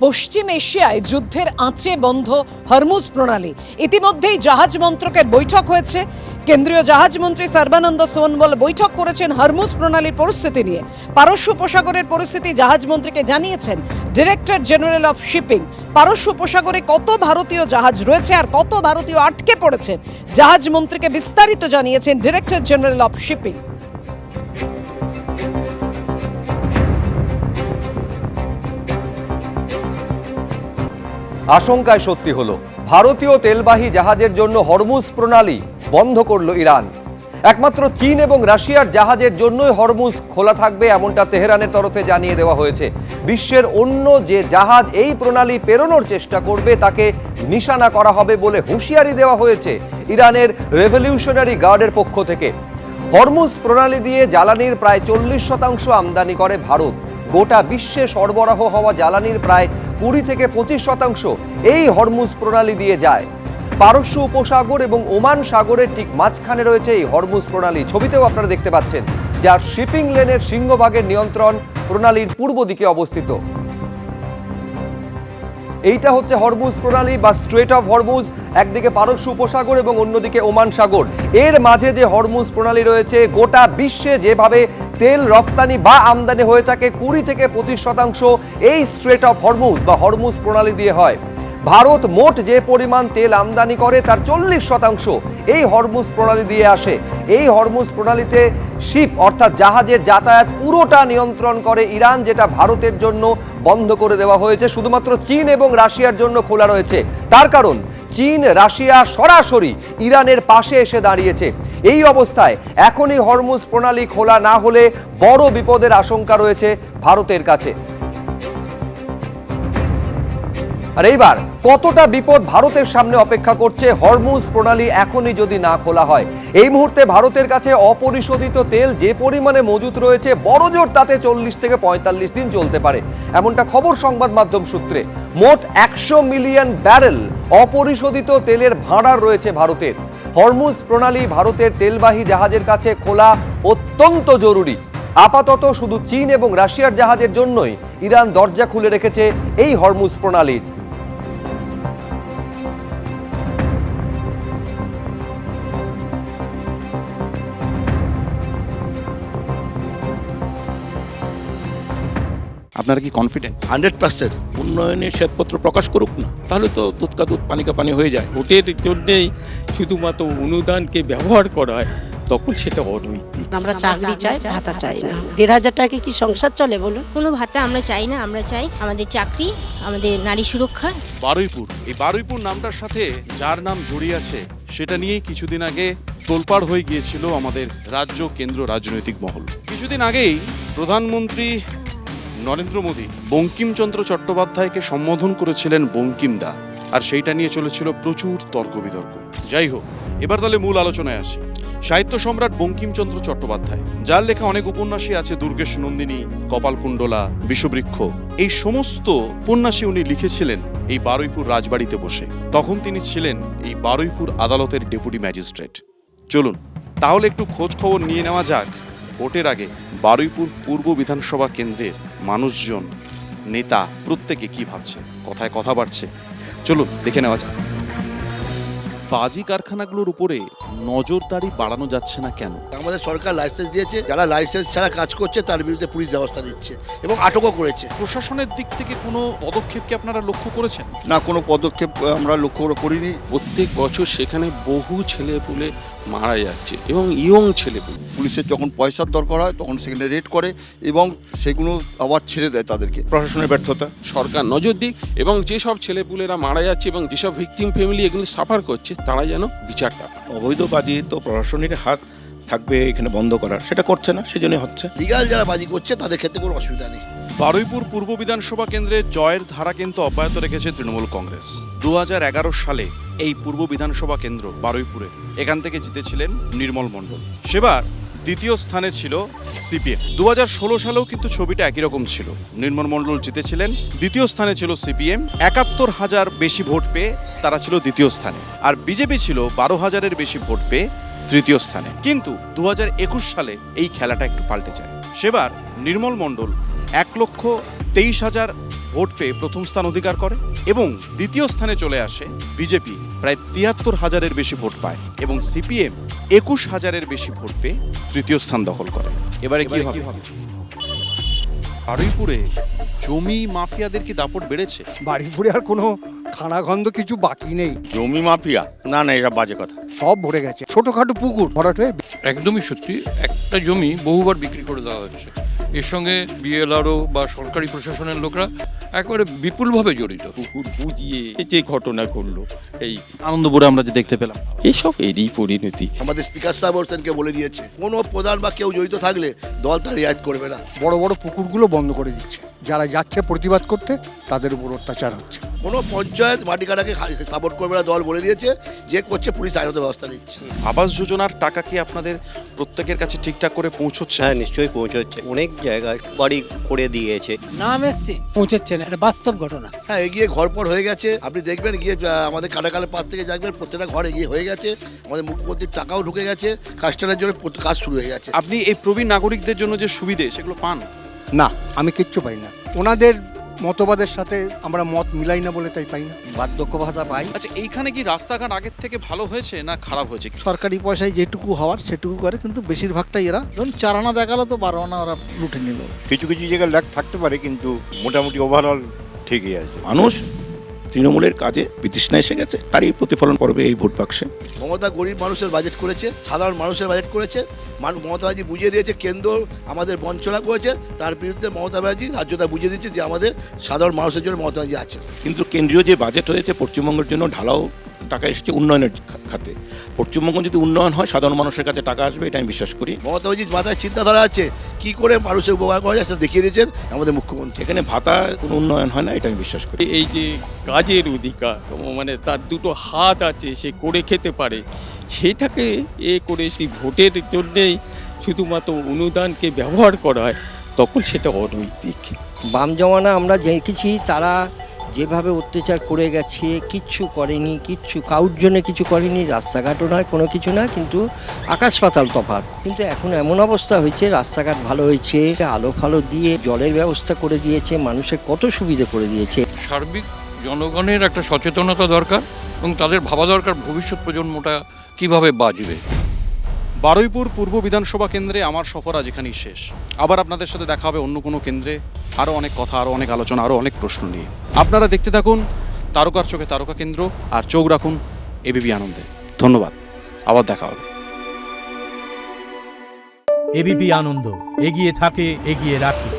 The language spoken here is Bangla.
পশ্চিম এশিয়ায় যুদ্ধের আঁচে বন্ধ হরমুজ প্রণালী। ইতিমধ্যেই জাহাজ মন্ত্রকের বৈঠক হয়েছে। কেন্দ্রীয় জাহাজ মন্ত্রী সর্বানন্দ সোনোয়াল বৈঠক করেছেন হরমুজ প্রণালীর পরিস্থিতি নিয়ে। পারস্য উপসাগরের পরিস্থিতি জাহাজ মন্ত্রীকে জানিয়েছেন ডিরেক্টর জেনারেল অফ শিপিং। পারস্য উপসাগরে কত ভারতীয় জাহাজ রয়েছে আর কত ভারতীয় আটকে পড়েছেন জাহাজ মন্ত্রীকে বিস্তারিত জানিয়েছেন ডিরেক্টর জেনারেল অফ শিপিং। আশঙ্কায় সত্যি হলো, ভারতীয় তেলবাহী জাহাজের জন্য হরমুজ প্রণালী বন্ধ করল ইরান। একমাত্র চীন এবং রাশিয়ার জাহাজের জন্যই হরমুজ খোলা থাকবে এমনটা তেহরানের তরফে জানিয়ে দেওয়া হয়েছে। বিশ্বের অন্য যে জাহাজ এই প্রণালী পেরোনোর চেষ্টা করবে তাকে নিশানা করা হবে বলে হুঁশিয়ারি দেওয়া হয়েছে ইরানের রেভলিউশনারি গার্ডের পক্ষ থেকে। হরমুজ প্রণালী দিয়ে জ্বালানির প্রায় 40% আমদানি করে ভারত। গোটা বিশ্বে সরবরাহ হওয়া জ্বালানির প্রায় 20 থেকে 25% এই হরমুজ প্রণালী দিয়ে যায়। পারস্য উপসাগর এবং ওমান সাগরের ঠিক মাঝখানে রয়েছে এই হরমুজ প্রণালী। ছবিতেও আপনারা দেখতে পাচ্ছেন, যার শিপিং লেনের সিংহভাগের নিয়ন্ত্রণ প্রণালীর পূর্ব দিকে অবস্থিত। এইটা হচ্ছে হরমুজ প্রণালী বা স্ট্রেট অফ হরমুজ। একদিকে পারস্য উপসাগর এবং অন্যদিকে ওমান সাগর, এর মাঝে যে হরমুজ প্রণালী রয়েছে, গোটা বিশ্বে যেভাবে তেল রপ্তানি বা আমদানি হয়ে থাকে 20 থেকে 25% এই স্ট্রেট অফ হরমুজ বা হরমুজ প্রণালী দিয়ে হয়। ভারত মোট যে পরিমাণ তেল আমদানি করে তার 40% এই হরমুজ প্রণালী দিয়ে আসে। এই হরমুজ প্রণালীতে শিপ অর্থাৎ জাহাজের যাতায়াত পুরোটা নিয়ন্ত্রণ করে ইরান, যেটা ভারতের জন্য বন্ধ করে দেওয়া হয়েছে। শুধুমাত্র চীন এবং রাশিয়ার জন্য খোলা রয়েছে। তার কারণ চীন রাশিয়া সরাসরি ইরানের পাশে এসে দাঁড়িয়েছে। এই অবস্থায় এখনই হরমুজ প্রণালী খোলা না হলে বড় বিপদের আশঙ্কা রয়েছে ভারতের কাছে। আর এইবার কতটা বিপদ ভারতের সামনে অপেক্ষা করছে হরমুজ প্রণালী এখনই যদি না খোলা হয়। এই মুহূর্তে ভারতের কাছে অপরিশোধিত তেল যে পরিমাণে মজুত রয়েছে, বড়জোর তাতে 40 থেকে 45 দিন চলতে পারে, এমনটা খবর সংবাদ মাধ্যম সূত্রে। মোট 100 মিলিয়ন ব্যারেল অপরিশোধিত তেলের ভাঁড়ার রয়েছে ভারতের। হরমুজ প্রণালী ভারতের তেলবাহী জাহাজের কাছে খোলা অত্যন্ত জরুরি। আপাতত শুধু চীন এবং রাশিয়ার জাহাজের জন্যই ইরান দরজা খুলে রেখেছে এই হরমুজ প্রণালীর। আপনারা কি কনফিডেন্ট? 100%। উন্নয়নের শ্বেতপত্র প্রকাশ করুক না, তাহলে তো দুধ কা দুধ পানি কা পানি হয়ে যায়। ভোটের জন্যেই শুধুমাত্র অনুদানকে ব্যবহার করা হয়, তখন সেটা অনৈতিক। আমরা চাকরি চাই, ভাতা চাই না। 1,500 টাকা কি সংসার চলে বলুন? কোনো ভাতা আমরা চাই না, আমরা চাই আমাদের চাকরি, আমাদের নারী সুরক্ষা। বারুইপুর, এই বারুইপুর নামটার সাথে যার নাম জড়িয়ে আছে সেটা নিয়েই কিছুদিন আগে তোলপাড় হয়ে গিয়েছিল আমাদের রাজ্য কেন্দ্র রাজনৈতিক মহল। কিছুদিন আগেই প্রধানমন্ত্রী নরেন্দ্র মোদী বঙ্কিমচন্দ্র চট্টোপাধ্যায়কে সম্বোধন করেছিলেন বঙ্কিমদা, আর সেইটা নিয়ে চলেছিল প্রচুর তর্ক বিতর্ক। যাই হোক, এবার তাহলে মূল আলোচনায় আসি। সাহিত্য সম্রাট বঙ্কিমচন্দ্র চট্টোপাধ্যায়, যার লেখা অনেক উপন্যাসই আছে, দুর্গেশ নন্দিনী, কপালকুণ্ডলা, বিষবৃক্ষ, এই সমস্ত উপন্যাসই উনি লিখেছিলেন এই বারুইপুর রাজবাড়িতে বসে। তখন তিনি ছিলেন এই বারুইপুর আদালতের ডেপুটি ম্যাজিস্ট্রেট। চলুন তাহলে একটু খোঁজ খবর নিয়ে নেওয়া যাক ভোটের আগে বারুইপুর পূর্ব বিধানসভা কেন্দ্রের মানুষজন, নেতা প্রত্যেকে কি ভাবছে, কথায় কথা বাড়ছে। চলুন দেখে নেওয়া যাক। বাজি কারখানাগুলোর উপরে নজরদারি বাড়ানো যাচ্ছে না কেন? আমাদের সরকার লাইসেন্স দিয়েছে, যারা লাইসেন্স ছাড়া কাজ করছে তার বিরুদ্ধে পুলিশ ব্যবস্থা নিচ্ছে এবং আটকও করেছে। প্রশাসনের দিক থেকে কোনো পদক্ষেপ কি আপনারা লক্ষ্য করেছেন? না, কোনো পদক্ষেপ আমরা লক্ষ্য করিনি। প্রত্যেক বছর সেখানে বহু ছেলেপুলে মারা যাচ্ছে এবং ইয়ং ছেলেপুলে। পুলিশের যখন পয়সার দরকার হয় তখন সেখানে রেড করে এবং সেগুলো আবার ছেড়ে দেয় তাদেরকে। প্রশাসনের ব্যর্থতা। সরকার নজর দিক এবং যেসব ছেলেপুলেরা মারা যাচ্ছে এবং যেসব ভিকটিম ফ্যামিলি এগুলো সাফার করছে, তারা যেন বিচারটা পায়। অবৈধ বাজি তো প্রশাসনের হাত থাকবে এখানে বন্ধ করার, সেটা করছে না, সেজন্য হচ্ছে। লিগাল যারা বাজি করছে তাদের ক্ষেত্রে কোনো অসুবিধা নেই। বারুইপুর পূর্ব বিধানসভা কেন্দ্রে জয়ের ধারা কিন্তু অব্যাহত রেখেছে তৃণমূল কংগ্রেস। 2011 সালে এই পূর্ব বিধানসভা কেন্দ্র বারুইপুরে এখান থেকে জিতেছিলেন নির্মল মণ্ডল। সেবার দ্বিতীয় স্থানে ছিল সিপিএম। 2016 সালেও কিন্তু ছবিটা একই রকম ছিল। নির্মল মণ্ডল জিতেছিলেন, দ্বিতীয় স্থানে ছিল সিপিএম। 71,000 বেশি ভোট পেয়ে তারা ছিল দ্বিতীয় স্থানে, আর বিজেপি ছিল 12,000-এর বেশি ভোট পেয়ে তৃতীয় স্থানে। কিন্তু 2021 সালে এই খেলাটা একটু পাল্টে যায়। সেবার নির্মল মণ্ডল 1,13,000 23,000 ভোট পেয়ে প্রথম স্থান অধিকার করে এবং দ্বিতীয় স্থানে চলে আসে বিজেপি প্রায় 73,000-এর বেশি ভোট পায় এবং সিপিএম 21,000-এর বেশি ভোট পেয়ে তৃতীয় স্থান দখল করে। এবারে কি হবে? বারুইপুরে জমি মাফিয়াদের কি দাপট বেড়েছে? বাড়িপুরে আর কোনো খানাখন্দ কিছু বাকি নেই, জমি মাফিয়া? না না, এসব বাজে কথা। সব ভরে গেছে। ছোটখাটো পুকুর ভরাট হয়ে একদমই সত্যি, একটা জমি বহুবার বিক্রি করে দেওয়া হচ্ছে। এর সঙ্গে বিএলআরও বা সরকারি প্রশাসনের লোকরা একেবারে বিপুলভাবে জড়িত। পুকুর বুঝিয়ে যে ঘটনা করলো, এই আনন্দপুরে আমরা যে দেখতে পেলাম, এসব এরই পরিণতি। আমাদের স্পিকার সাহেব হোসেনকে বলে দিয়েছে কোনো প্রধান বা কেউ জড়িত থাকলে দল তার রিয়াজ করবে না। বড় বড় পুকুরগুলো বন্ধ করে দিচ্ছে। যারা যাচ্ছে প্রতিবাদ করতে তাদের উপর অত্যাচার হচ্ছে। কোনো পঞ্চায়েত মাটি কাটাকে সাপোর্ট করবে না, দল বলে দিয়েছে। যে করছে পুলিশ আইনত ব্যবস্থা নিচ্ছে। আবাস যোজনার টাকা কি আপনাদের প্রত্যেকের কাছে ঠিকঠাক করে পৌঁছচ্ছে? হ্যাঁ, নিশ্চয়ই পৌঁছচ্ছে। অনেক জায়গায় বাড়ি করে দিয়েছে। নাম এসছে, পৌঁছচ্ছে না, এটা বাস্তব ঘটনা। হ্যাঁ, এগিয়ে ঘর পর হয়ে গেছে। আপনি দেখবেন গিয়ে আমাদের কাটাকালের পাশ থেকে দেখবেন প্রত্যেকটা ঘর এগিয়ে হয়ে গেছে। আমাদের মুখ্যমন্ত্রীর টাকাও ঢুকে গেছে, কাজটার জন্য কাজ শুরু হয়ে গেছে। আপনি এই প্রবীণ নাগরিকদের জন্য যে সুবিধে সেগুলো পান? না, আমি কিচ্ছু পাই না। ওনাদের মতবাদের সাথে আমরা মত মিলাই না বলে তাই পাই না। বার্ধক্য ভাতা পাই। আচ্ছা, এইখানে কি রাস্তাঘাট আগের থেকে ভালো হয়েছে না খারাপ হয়েছে? সরকারি পয়সায় যেটুকু হওয়ার সেটুকু করে, কিন্তু বেশিরভাগটাই এরা ধরুন 4 আনা দেখালো তো 12 আনা ওরা লুটে নিল। কিছু কিছু জায়গায় ল্যাগ থাকতে পারে, কিন্তু মোটামুটি ওভারঅল ঠিকই আছে। মানুষ তৃণমূলের কাজে বিতৃষ্ণা এসে গেছে, তারই প্রতিফলন পড়বে এই ভোট বাক্সে। মমতা গরিব মানুষের বাজেট করেছে, সাধারণ মানুষের বাজেট করেছে। মমতা ব্যানার্জি বুঝিয়ে দিয়েছে কেন্দ্র আমাদের বঞ্চনা করেছে, তার বিরুদ্ধে মমতা ব্যানার্জি রাজ্যটা বুঝিয়ে দিচ্ছে যে আমাদের সাধারণ মানুষের জন্য মমতা ব্যানার্জি আছে। কিন্তু কেন্দ্রীয় যে বাজেট হয়েছে পশ্চিমবঙ্গের জন্য ঢালাও টাকা এসেছে উন্নয়নের খাতে। পশ্চিমবঙ্গ যদি উন্নয়ন হয় সাধারণ মানুষের কাছে টাকা আসবে, এটা আমি বিশ্বাস করি। মমতা ব্যানার্জির মাথায় চিন্তাধারা আছে, কি করে মানুষের উপকার করা যায় সেটা দেখিয়ে দিয়েছেন আমাদের মুখ্যমন্ত্রী। এখানে ভাতা কোনো উন্নয়ন হয় না, এটা আমি বিশ্বাস করি। এই যে কাজের অধিকার, মানে তার দুটো হাত আছে, সে করে খেতে পারে, সেটাকে করে সেই ভোটের জন্যেই শুধুমাত্র অনুদানকে ব্যবহার করা হয়, তখন সেটা অনৈতিক। বাম জমানা আমরা দেখেছি তারা যেভাবে অত্যাচার করে গেছে, কিচ্ছু করেনি, কিচ্ছু কাউর জন্য কিছু করেনি, রাস্তাঘাটও নয়, কোনো কিছু না, কিন্তু আকাশ পাতাল তফাৎ। কিন্তু এখন এমন অবস্থা হয়েছে, রাস্তাঘাট ভালো হয়েছে, আলো ফালো দিয়ে জলের ব্যবস্থা করে দিয়েছে, মানুষের কত সুবিধে করে দিয়েছে। সার্বিক জনগণের একটা সচেতনতা দরকার এবং তাদের ভাবা দরকার ভবিষ্যৎ প্রজন্মটা কিভাবে বাঁচবে। বারুইপুর পূর্ব বিধানসভা কেন্দ্রে আমার সফর আজ এখানেই শেষ। আবার আপনাদের সাথে দেখা হবে অন্য কোনো কেন্দ্রে, আরও অনেক কথা, আরও অনেক আলোচনা, আরও অনেক প্রশ্ন নিয়ে। আপনারা দেখতে থাকুন তারকার চোখে তারকা কেন্দ্র, আর চোখ রাখুন এবিপি আনন্দে। ধন্যবাদ, আবার দেখা হবে। এবিপি আনন্দ, এগিয়ে থাকে, এগিয়ে রাখে।